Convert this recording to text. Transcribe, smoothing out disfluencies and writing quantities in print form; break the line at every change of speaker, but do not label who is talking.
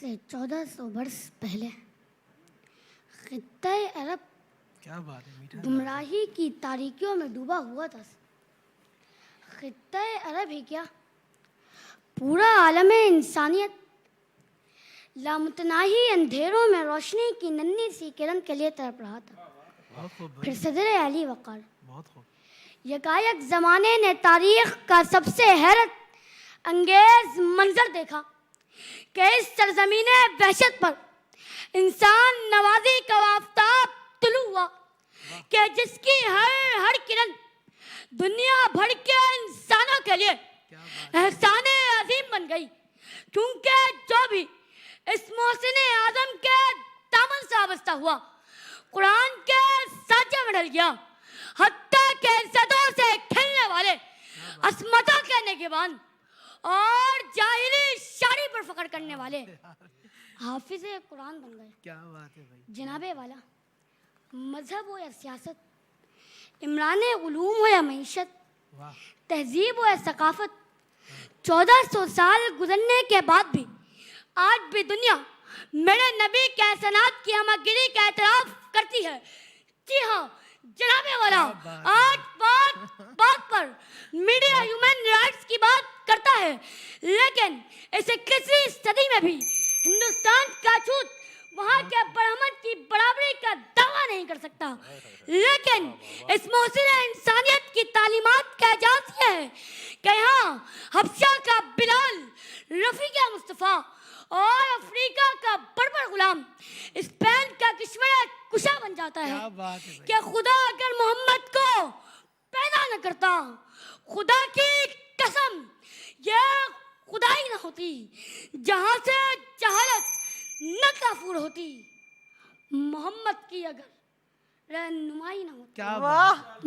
سے 1400 برس پہلے خطۂ عرب
کیا بات ہے میٹھا
گمراہی کی تاریکیوں میں ڈوبا ہوا تھا. خطۂ عرب ہی کیا، پورا عالم انسانیت لامتناہی اندھیروں میں روشنی کی ننھی سی کرن کے لیے تڑپ رہا تھا.
بہت خوب
پھر
بھائی،
صدر علی وقار
بہت خوب.
یکایک زمانے نے تاریخ کا سب سے حیرت انگیز منظر دیکھا کہ اس سرزمین وحشت پر انسان نوازی کا آفتاب طلوع ہوا کہ جس کی ہر کرن دنیا بھر کے انسانوں کے لیے
کیا بات
احسان عظیم بن گئی. کیونکہ جو بھی اس محسن اعظم کے دامن سے وابستہ ہوا قرآن کے سانچے میں ڈل گیا، حتیٰ کہ عزتوں سے کھیلنے والے عصمتوں کے نگہبان اور جاہلی شاعری پر فخر کرنے والے حافظ قرآن بن گئے.
کیا بات ہے بھائی.
جناب والا، مذہب ہو یا سیاست، عمران علوم ہو یا معیشت،
واہ،
تہذیب ہو یا ثقافت، 1400 سال گزرنے کے بعد بھی آج بھی دنیا میرے نبی کے احسانات کی ہمہ گیری کا اعتراف کرتی ہے. جی ہاں جناب والا، آج بات پر میڈیا ہیومن رائٹس کی بات کرتا ہے، لیکن اسے کسی صدی میں بھی ہندوستان کا چھوت وہاں کے برہمن کی برابری کا دعویٰ نہیں کر سکتا. لیکن اس محسن انسانیت کی تعلیمات کا اعجاز یہ ہے کہ یہاں حبشہ کا بلال، رفیق مصطفیٰ اور افریقہ کا بربر غلام اسپین کا کشور کشا بن جاتا ہے.
کیا بات ہے بھائی.
کہ خدا اگر محمد کو پیدا نہ کرتا، خدا کی قسم یہ خدائی نہ ہوتی، جہاں سے جہالت نہ کافور ہوتی، محمد کی اگر رہنمائی نہ ہوتی.
کیا بات.